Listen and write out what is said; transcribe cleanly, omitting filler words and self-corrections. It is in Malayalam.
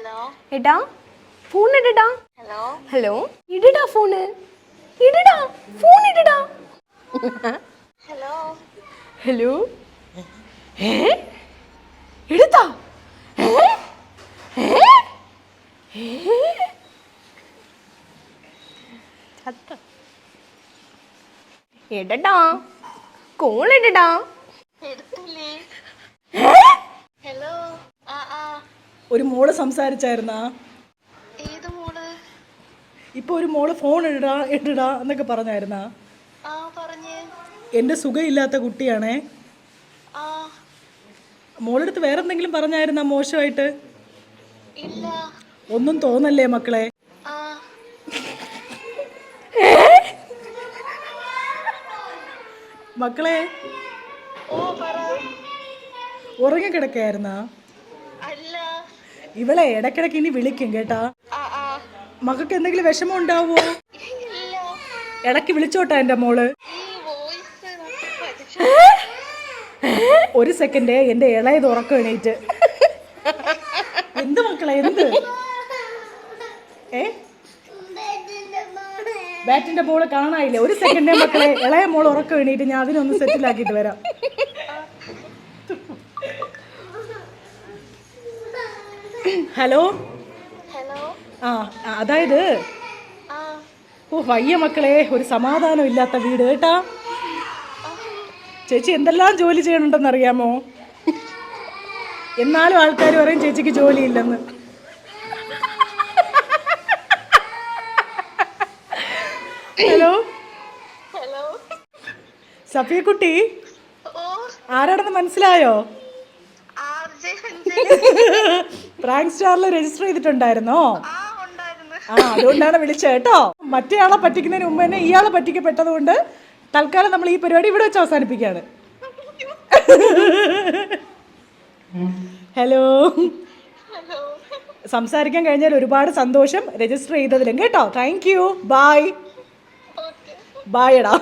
ഹലോ എടാ ഫോൺ ഇടടാ. ഹലോ ഹലോ ഇടടാ ഫോണ്. ഇടടാ ഫോൺ ഇടടാ. ഹലോ ഹലോ ഏ എടുത്താ എടടാ കോൾ ഇടടാ. എടുത്തില്ലേ? ഹലോ ആ ആ ഒരു മോള് സംസാരിച്ചായിരുന്നാ? ഏത് മോള്? ഇപ്പൊ ഒരു മോള് ഫോൺ ഇടടാ ഇടടാ എന്നൊക്കെ പറഞ്ഞായിരുന്നാ? ആ പറഞ്ഞ്. എൻ്റെ സുഖമില്ലാത്ത കുട്ടിയാണേ. ആ മോളെടുത്ത് വേറെ എന്തെങ്കിലും പറഞ്ഞായിരുന്നാ മോശമായിട്ട്? ഇല്ല. ഒന്നും തോന്നല്ലേ മക്കളെ? ആ മക്കളെ ഓ പറ. ഉറങ്ങിക്കിടക്കായിരുന്നാ? അല്ല. ഇവളെ ഇടയ്ക്കിടയ്ക്ക് ഇനി വിളിക്കും കേട്ടാ. ആ ആ മകൾക്ക് എന്തെങ്കിലും വിഷമം ഉണ്ടാവുമോ? ഇല്ല. ഇടയ്ക്ക് വിളിച്ചോട്ടാ എൻ്റെ മോള്. ഈ വോയിസ് ഒരു സെക്കൻഡ്, എൻ്റെ ഇളയത് ഉറക്കം എണീറ്റ്. എന്ത് മക്കളെ എന്ത്? ബാറ്റിന്റെ ബോള് കാണാനില്ല. ഒരു സെക്കൻഡേ മക്കളെ, ഇളയ മോള് ഉറക്കം എണീറ്റ്. ഞാൻ അതിനൊന്ന് സെറ്റിലാക്കിയിട്ട് വരാം. ഹലോ ഹലോ ആ അതായത് ആ വയ്യ മക്കളെ, ഒരു സമാധാനം ഇല്ലാത്ത വീട് കേട്ടാ. ചേച്ചി എന്തെല്ലാം ജോലി ചെയ്യണമെന്ന് അറിയാമോ? എന്നാലും ആൾക്കാർ പറയും ചേച്ചിക്ക് ജോലിയില്ലെന്ന്. ഹലോ ഹലോ സഫിയക്കുട്ടി, ഓ ആരാണെന്ന് മനസ്സിലായോ? ആർജെ പ്രാങ്ക് സ്റ്റാറിൽ രജിസ്റ്റർ ചെയ്തിട്ടുണ്ടായിരുന്നോ? ആ ഉണ്ടായിരുന്നു. അതുകൊണ്ടാണ് വിളിച്ചത് കേട്ടോ. മറ്റേ ആളെ പറ്റിക്കുന്നതിന് മുമ്പ് തന്നെ ഇയാളെ പറ്റിക്കപ്പെട്ടത് കൊണ്ട് തൽക്കാലം നമ്മൾ ഈ പരിപാടി ഇവിടെ വെച്ച് അവസാനിപ്പിക്കുകയാണ്. ഹലോ, ഹലോ സംസാരിക്കാൻ കഴിഞ്ഞാൽ ഒരുപാട് സന്തോഷം രജിസ്റ്റർ ചെയ്തതിലും കേട്ടോ. Thank you. Bye. Okay. Bye എടാ.